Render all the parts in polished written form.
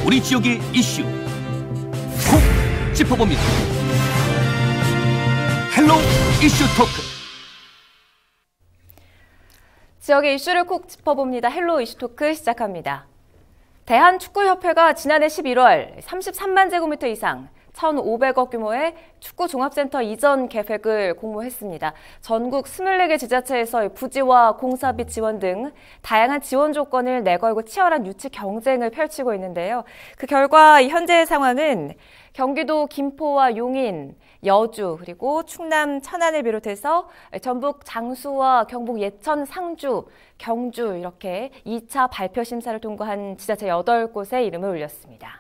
우리 지역의 이슈 콕 짚어봅니다. 헬로 이슈 토크. 지역의 이슈를 콕 짚어봅니다. 헬로 이슈 토크 시작합니다. 대한축구협회가 지난해 11월 33만 제곱미터 이상 1,500억 규모의 축구 종합센터 이전 계획을 공모했습니다. 전국 24개 지자체에서 부지와 공사비 지원 등 다양한 지원 조건을 내걸고 치열한 유치 경쟁을 펼치고 있는데요. 그 결과 현재의 상황은 경기도 김포와 용인, 여주, 그리고 충남 천안을 비롯해서 전북 장수와 경북 예천, 상주, 경주 이렇게 2차 발표 심사를 통과한 지자체 8곳에 이름을 올렸습니다.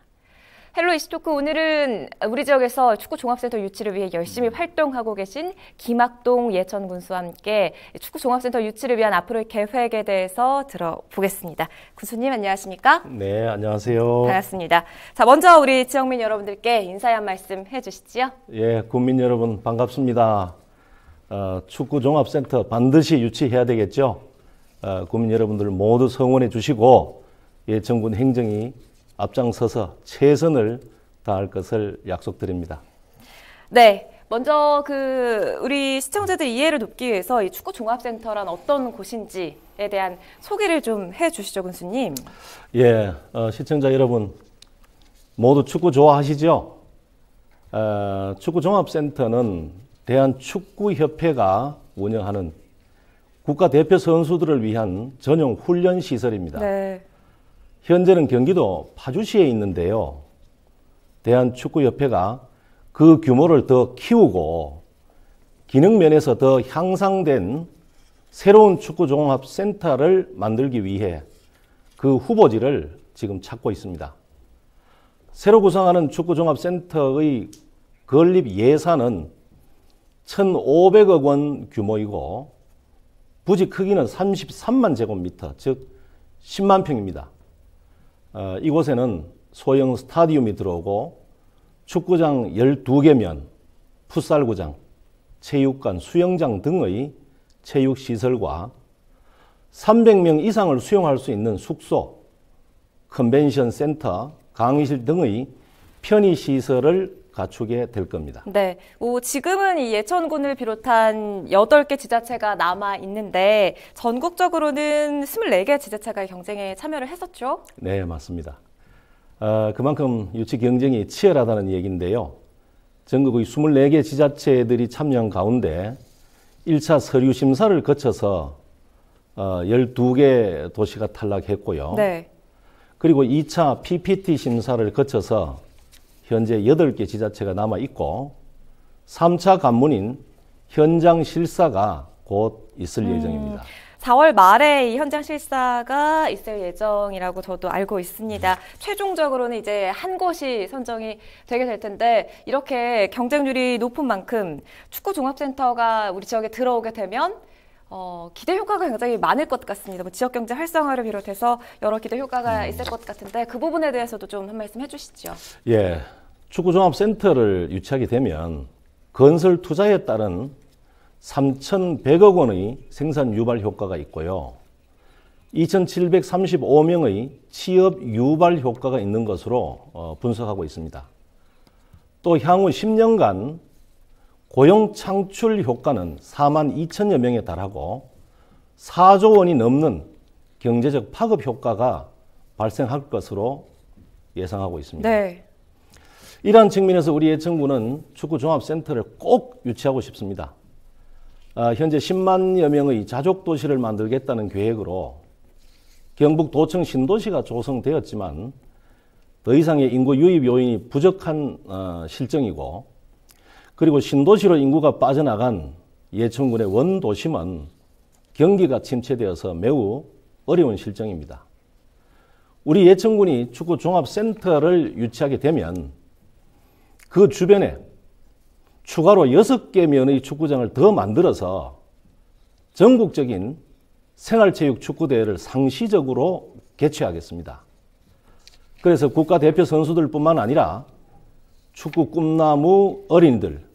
헬로 이슈토크 오늘은 우리 지역에서 축구 종합센터 유치를 위해 열심히 활동하고 계신 김학동 예천 군수와 함께 축구 종합센터 유치를 위한 앞으로의 계획에 대해서 들어보겠습니다. 군수님 안녕하십니까? 네, 안녕하세요. 반갑습니다. 자, 먼저 우리 지역민 여러분들께 인사의 한 말씀 해주시죠. 예, 국민 여러분 반갑습니다. 축구 종합센터 반드시 유치해야 되겠죠. 국민 여러분들 모두 성원해 주시고 예천군 행정이 앞장서서 최선을 다할 것을 약속드립니다. 네, 먼저 우리 시청자들 이해를 돕기 위해서 이 축구 종합센터란 어떤 곳인지에 대한 소개를 좀 해주시죠, 군수님. 예, 시청자 여러분 모두 축구 좋아하시죠? 축구 종합센터는 대한축구협회가 운영하는 국가대표 선수들을 위한 전용 훈련 시설입니다. 네. 현재는 경기도 파주시에 있는데요. 대한축구협회가 그 규모를 더 키우고 기능 면에서 더 향상된 새로운 축구종합센터를 만들기 위해 그 후보지를 지금 찾고 있습니다. 새로 구성하는 축구종합센터의 건립 예산은 1,500억 원 규모이고 부지 크기는 33만 제곱미터, 즉 10만 평입니다. 이곳에는 소형 스타디움이 들어오고 축구장 12개면, 풋살구장, 체육관, 수영장 등의 체육시설과 300명 이상을 수용할 수 있는 숙소, 컨벤션 센터, 강의실 등의 편의시설을 갖추게 될 겁니다. 네, 지금은 이 예천군을 비롯한 8개 지자체가 남아 있는데 전국적으로는 24개 지자체가 경쟁에 참여를 했었죠? 네, 맞습니다. 그만큼 유치 경쟁이 치열하다는 얘기인데요. 전국의 24개 지자체들이 참여한 가운데 1차 서류 심사를 거쳐서 12개 도시가 탈락했고요. 네. 그리고 2차 PPT 심사를 거쳐서 현재 8개 지자체가 남아있고 3차 관문인 현장 실사가 곧 있을 예정입니다. 4월 말에 이 현장 실사가 있을 예정이라고 저도 알고 있습니다. 최종적으로는 이제 한 곳이 선정이 되게 될 텐데 이렇게 경쟁률이 높은 만큼 축구 종합센터가 우리 지역에 들어오게 되면 기대 효과가 굉장히 많을 것 같습니다. 지역 경제 활성화를 비롯해서 여러 기대 효과가 있을 것 같은데 그 부분에 대해서도 좀 한 말씀 해주시죠. 예, 축구종합센터를 유치하게 되면 건설 투자에 따른 3,100억 원의 생산 유발 효과가 있고요. 2,735명의 취업 유발 효과가 있는 것으로 분석하고 있습니다. 또 향후 10년간 고용 창출 효과는 4만 2천여 명에 달하고 4조 원이 넘는 경제적 파급 효과가 발생할 것으로 예상하고 있습니다. 네. 이러한 측면에서 우리 예천군은 축구종합센터를 꼭 유치하고 싶습니다. 현재 10만여 명의 자족도시를 만들겠다는 계획으로 경북 도청 신도시가 조성되었지만 더 이상의 인구 유입 요인이 부족한 실정이고 그리고 신도시로 인구가 빠져나간 예천군의 원도심은 경기가 침체되어서 매우 어려운 실정입니다. 우리 예천군이 축구종합센터를 유치하게 되면 그 주변에 추가로 6개 면의 축구장을 더 만들어서 전국적인 생활체육 축구대회를 상시적으로 개최하겠습니다. 그래서 국가대표 선수들뿐만 아니라 축구 꿈나무 어린이들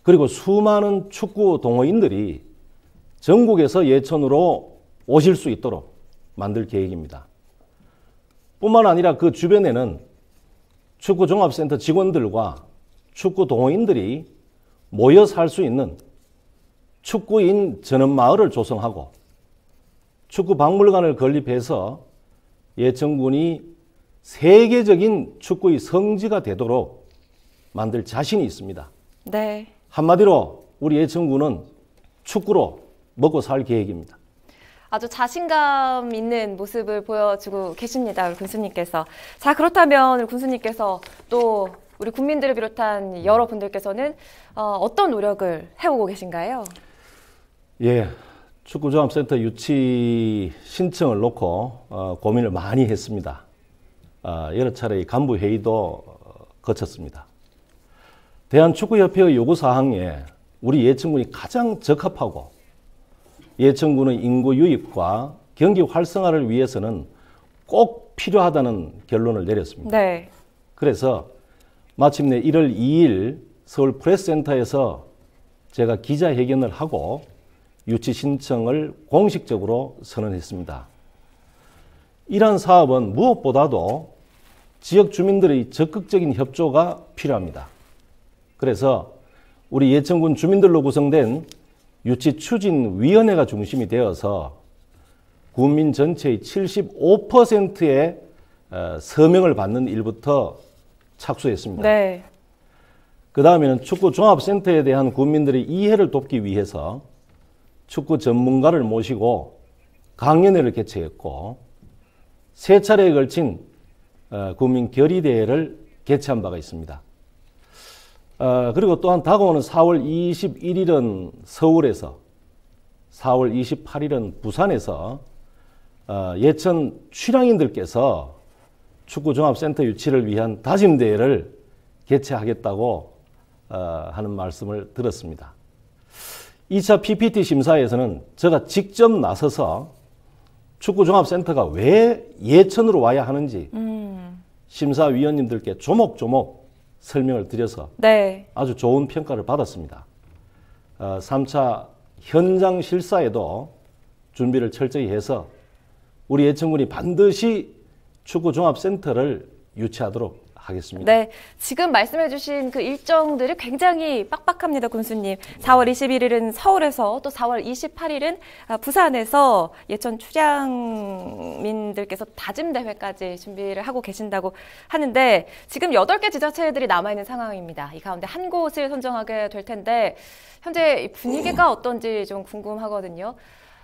그리고 수많은 축구 동호인들이 전국에서 예천으로 오실 수 있도록 만들 계획입니다. 뿐만 아니라 그 주변에는 축구 종합센터 직원들과 축구 동호인들이 모여 살 수 있는 축구인 전원마을을 조성하고 축구 박물관을 건립해서 예천군이 세계적인 축구의 성지가 되도록 만들 자신이 있습니다. 네. 한마디로 우리 예천군은 축구로 먹고 살 계획입니다. 아주 자신감 있는 모습을 보여주고 계십니다, 우리 군수님께서. 자, 그렇다면 우리 군수님께서 또 우리 국민들을 비롯한 여러분들께서는 어떤 노력을 해오고 계신가요? 예, 축구종합센터 유치 신청을 놓고 고민을 많이 했습니다. 여러 차례 간부 회의도 거쳤습니다. 대한축구협회의 요구사항에 우리 예천군이 가장 적합하고 예천군의 인구 유입과 경기 활성화를 위해서는 꼭 필요하다는 결론을 내렸습니다. 네. 그래서 마침내 1월 2일 서울 프레스센터에서 제가 기자회견을 하고 유치 신청을 공식적으로 선언했습니다. 이러한 사업은 무엇보다도 지역 주민들의 적극적인 협조가 필요합니다. 그래서 우리 예천군 주민들로 구성된 유치 추진위원회가 중심이 되어서 군민 전체의 75%의 서명을 받는 일부터 착수했습니다. 네. 그 다음에는 축구 종합센터에 대한 군민들의 이해를 돕기 위해서 축구 전문가를 모시고 강연회를 개최했고 세 차례에 걸친 국민 결의대회를 개최한 바가 있습니다. 그리고 또한 다가오는 4월 21일은 서울에서 4월 28일은 부산에서 예천 출향인들께서 축구종합센터 유치를 위한 다짐대회를 개최하겠다고 하는 말씀을 들었습니다. 2차 PPT 심사에서는 제가 직접 나서서 축구종합센터가 왜 예천으로 와야 하는지 심사위원님들께 조목조목 설명을 드려서 네. 아주 좋은 평가를 받았습니다. 3차 현장 실사에도 준비를 철저히 해서 우리 예천군이 반드시 축구종합센터를 유치하도록 하겠습니다. 네, 지금 말씀해주신 그 일정들이 굉장히 빡빡합니다, 군수님. 4월 21일은 서울에서 또 4월 28일은 부산에서 예천 출향민들께서 다짐대회까지 준비를 하고 계신다고 하는데 지금 8개 지자체들이 남아있는 상황입니다. 이 가운데 한 곳을 선정하게 될 텐데 현재 분위기가 어떤지 좀 궁금하거든요.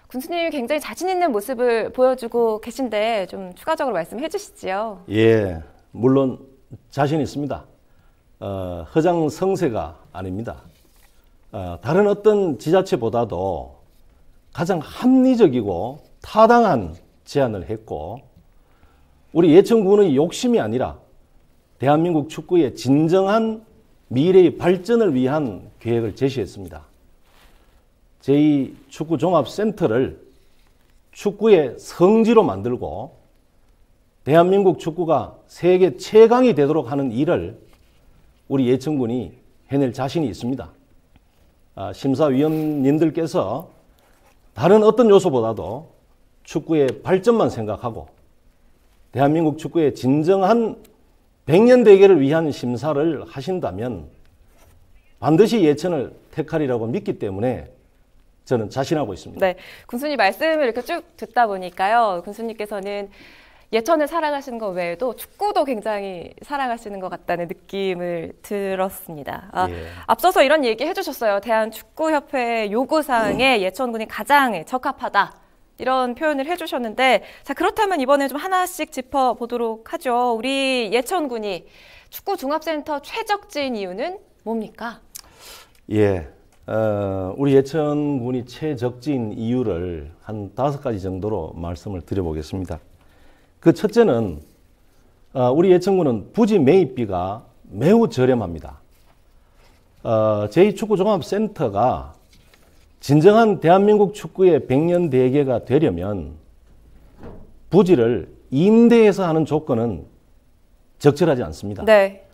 군수님이 굉장히 자신 있는 모습을 보여주고 계신데 좀 추가적으로 말씀해 주시지요. 예, 물론 자신 있습니다. 허장성세가 아닙니다. 다른 어떤 지자체보다도 가장 합리적이고 타당한 제안을 했고 우리 예천군의 욕심이 아니라 대한민국 축구의 진정한 미래의 발전을 위한 계획을 제시했습니다. 제2축구종합센터를 축구의 성지로 만들고 대한민국 축구가 세계 최강이 되도록 하는 일을 우리 예천군이 해낼 자신이 있습니다. 심사위원님들께서 다른 어떤 요소보다도 축구의 발전만 생각하고 대한민국 축구의 진정한 100년 대계를 위한 심사를 하신다면 반드시 예천을 택하리라고 믿기 때문에 저는 자신하고 있습니다. 네, 군수님 말씀을 이렇게 쭉 듣다 보니까요. 군수님께서는 예천을 사랑하시는 것 외에도 축구도 굉장히 사랑하시는 것 같다는 느낌을 들었습니다. 예. 앞서서 이런 얘기 해주셨어요. 대한축구협회 요구사항에 예천군이 가장 적합하다. 이런 표현을 해주셨는데 자 그렇다면 이번에 좀 하나씩 짚어보도록 하죠. 우리 예천군이 축구종합센터 최적지인 이유는 뭡니까? 예, 우리 예천군이 최적지인 이유를 한 5가지 정도로 말씀을 드려보겠습니다. 그 첫째는 우리 예천군은 부지 매입비가 매우 저렴합니다. 제2축구종합센터가 진정한 대한민국 축구의 100년 대계가 되려면 부지를 임대해서 하는 조건은 적절하지 않습니다. 네.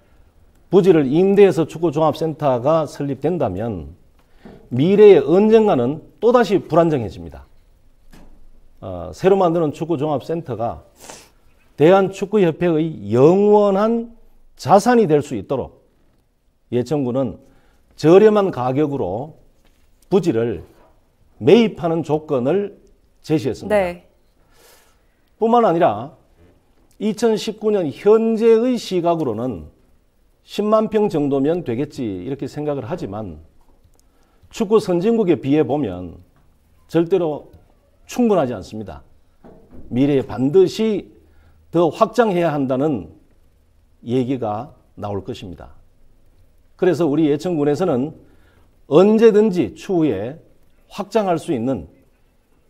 부지를 임대해서 축구종합센터가 설립된다면 미래에 언젠가는 또다시 불안정해집니다. 새로 만드는 축구종합센터가 대한축구협회의 영원한 자산이 될 수 있도록 예천군은 저렴한 가격으로 부지를 매입하는 조건을 제시했습니다. 네. 뿐만 아니라 2019년 현재의 시각으로는 10만 평 정도면 되겠지 이렇게 생각을 하지만 축구 선진국에 비해 보면 절대로 충분하지 않습니다. 미래에 반드시 더 확장해야 한다는 얘기가 나올 것입니다. 그래서 우리 예천군에서는 언제든지 추후에 확장할 수 있는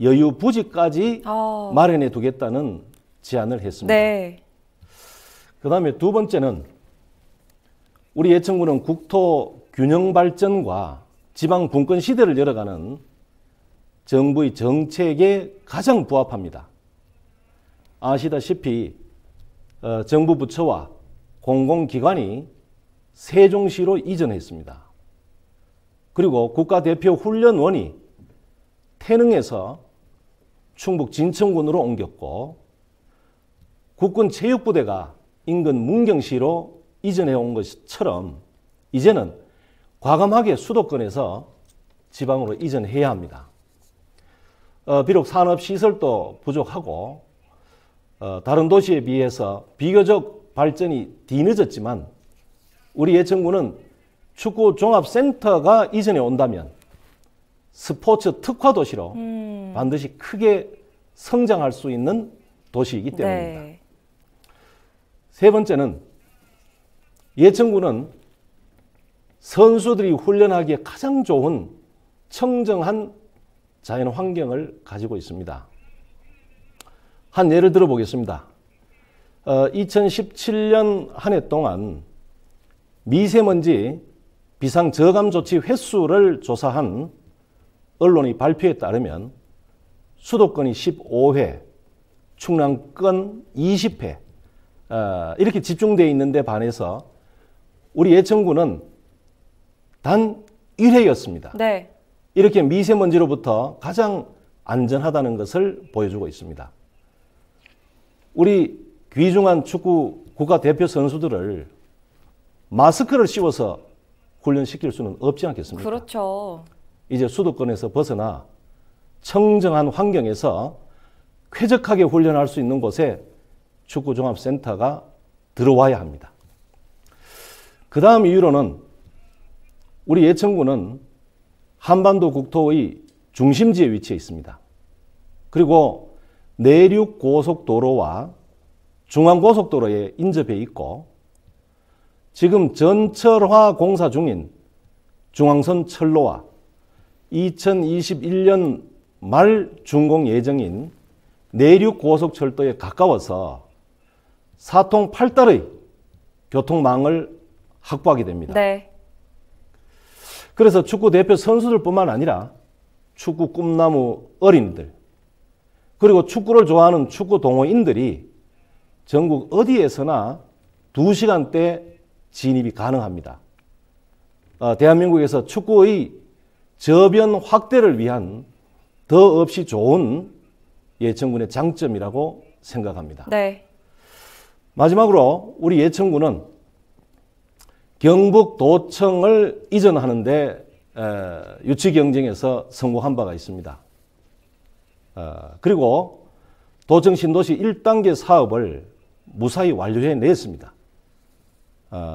여유 부지까지 마련해 두겠다는 제안을 했습니다. 네. 그 다음에 두 번째는 우리 예천군은 국토 균형 발전과 지방 분권 시대를 열어가는 정부의 정책에 가장 부합합니다. 아시다시피 정부 부처와 공공기관이 세종시로 이전했습니다. 그리고 국가대표 훈련원이 태릉에서 충북 진천군으로 옮겼고 국군 체육부대가 인근 문경시로 이전해 온 것처럼 이제는 과감하게 수도권에서 지방으로 이전해야 합니다. 비록 산업시설도 부족하고 다른 도시에 비해서 비교적 발전이 뒤늦었지만 우리 예천군은 축구 종합센터가 이전해 온다면 스포츠 특화 도시로 반드시 크게 성장할 수 있는 도시이기 때문입니다. 네. 세 번째는 예천군은 선수들이 훈련하기에 가장 좋은 청정한 자연 환경을 가지고 있습니다. 한 예를 들어 보겠습니다. 2017년 한 해 동안 미세먼지 비상 저감 조치 횟수를 조사한 언론의 발표에 따르면 수도권이 15회, 충남권 20회 이렇게 집중되어 있는 데 반해서 우리 예천군은 단 1회였습니다. 네. 이렇게 미세먼지로부터 가장 안전하다는 것을 보여주고 있습니다. 우리 귀중한 축구 국가대표 선수들을 마스크를 씌워서 훈련시킬 수는 없지 않겠습니까? 그렇죠. 이제 수도권에서 벗어나 청정한 환경에서 쾌적하게 훈련할 수 있는 곳에 축구종합센터가 들어와야 합니다. 그 다음 이유로는 우리 예천군은 한반도 국토의 중심지에 위치해 있습니다. 그리고 내륙 고속도로와 중앙고속도로에 인접해 있고 지금 전철화 공사 중인 중앙선 철로와 2021년 말 준공 예정인 내륙 고속철도에 가까워서 사통 8달의 교통망을 확보하게 됩니다. 네. 그래서 축구 대표 선수들뿐만 아니라 축구 꿈나무 어린이들 그리고 축구를 좋아하는 축구 동호인들이 전국 어디에서나 2시간대 진입이 가능합니다. 대한민국에서 축구의 저변 확대를 위한 더없이 좋은 예천군의 장점이라고 생각합니다. 네. 마지막으로 우리 예천군은 경북도청을 이전하는데 유치 경쟁에서 성공한 바가 있습니다. 그리고 도청 신도시 1단계 사업을 무사히 완료해 냈습니다.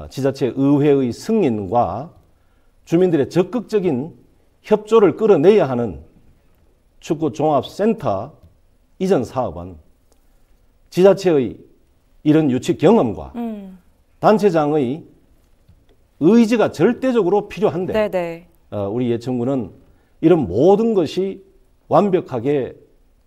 지자체 의회의 승인과 주민들의 적극적인 협조를 끌어내야 하는 축구종합센터 이전 사업은 지자체의 이런 유치 경험과 단체장의 의지가 절대적으로 필요한데 네네. 우리 예천군은 이런 모든 것이 완벽하게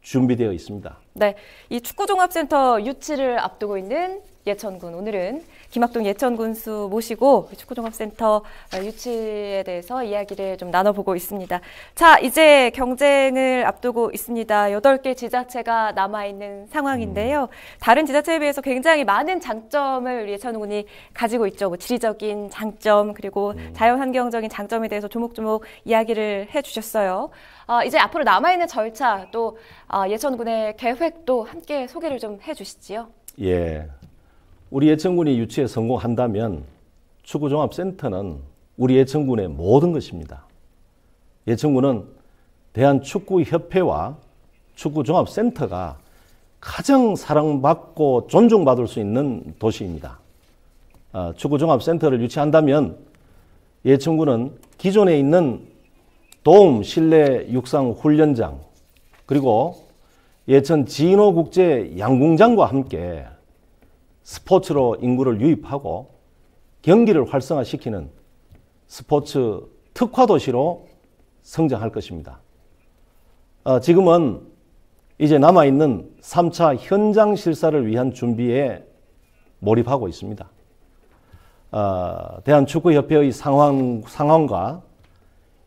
준비되어 있습니다. 네, 이 축구종합센터 유치를 앞두고 있는 예천군, 오늘은 김학동 예천군수 모시고 축구종합센터 유치에 대해서 이야기를 좀 나눠보고 있습니다. 자, 이제 경쟁을 앞두고 있습니다. 8개 지자체가 남아있는 상황인데요. 다른 지자체에 비해서 굉장히 많은 장점을 예천군이 가지고 있죠. 뭐 지리적인 장점, 그리고 자연환경적인 장점에 대해서 조목조목 이야기를 해주셨어요. 이제 앞으로 남아있는 절차, 또 예천군의 계획도 함께 소개를 좀 해주시지요. 예, 우리 예천군이 유치에 성공한다면 축구종합센터는 우리 예천군의 모든 것입니다. 예천군은 대한축구협회와 축구종합센터가 가장 사랑받고 존중받을 수 있는 도시입니다. 축구종합센터를 유치한다면 예천군은 기존에 있는 도움 실내 육상 훈련장 그리고 예천 진호국제 양궁장과 함께 스포츠로 인구를 유입하고 경기를 활성화시키는 스포츠 특화도시로 성장할 것입니다. 지금은 이제 남아있는 3차 현장 실사를 위한 준비에 몰입하고 있습니다. 대한축구협회의 상황과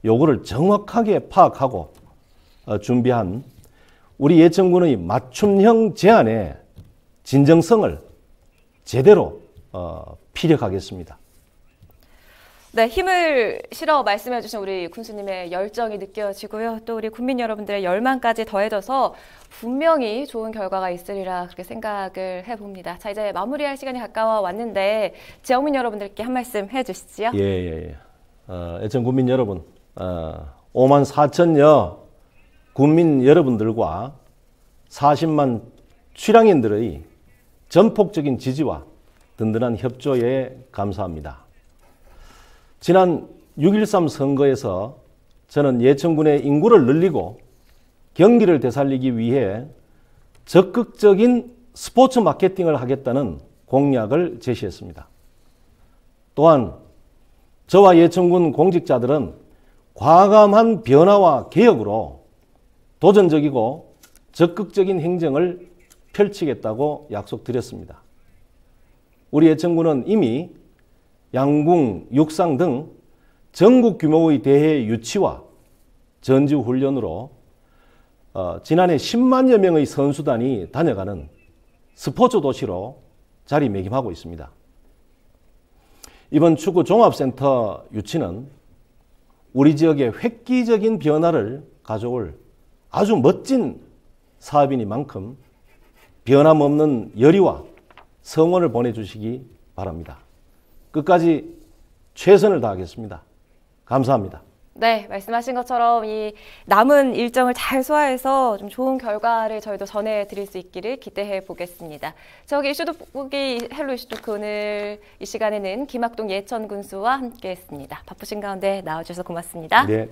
요구를 정확하게 파악하고 준비한 우리 예천군의 맞춤형 제안의 진정성을 제대로 피력하겠습니다. 네, 힘을 실어 말씀해 주신 우리 군수님의 열정이 느껴지고요. 또 우리 국민 여러분들의 열망까지 더해져서 분명히 좋은 결과가 있으리라 그렇게 생각을 해봅니다. 자, 이제 마무리할 시간이 가까워 왔는데 지역민 여러분들께 한 말씀 해주시지요. 예. 예천 국민 여러분, 5만 4천여 국민 여러분들과 40만 출향인들의 전폭적인 지지와 든든한 협조에 감사합니다. 지난 6.13 선거에서 저는 예천군의 인구를 늘리고 경기를 되살리기 위해 적극적인 스포츠 마케팅을 하겠다는 공약을 제시했습니다. 또한 저와 예천군 공직자들은 과감한 변화와 개혁으로 도전적이고 적극적인 행정을 펼치겠다고 약속드렸습니다. 우리 예천군은 이미 양궁, 육상 등 전국 규모의 대회 유치와 전지 훈련으로 지난해 10만여 명의 선수단이 다녀가는 스포츠 도시로 자리매김하고 있습니다. 이번 축구 종합센터 유치는 우리 지역에 획기적인 변화를 가져올 아주 멋진 사업이니만큼 변함없는 열의와 성원을 보내주시기 바랍니다. 끝까지 최선을 다하겠습니다. 감사합니다. 네, 말씀하신 것처럼 이 남은 일정을 잘 소화해서 좀 좋은 결과를 저희도 전해드릴 수 있기를 기대해 보겠습니다. 저기 이슈 돋보기 헬로 이슈 토크 오늘 이 시간에는 김학동 예천 군수와 함께했습니다. 바쁘신 가운데 나와주셔서 고맙습니다. 네.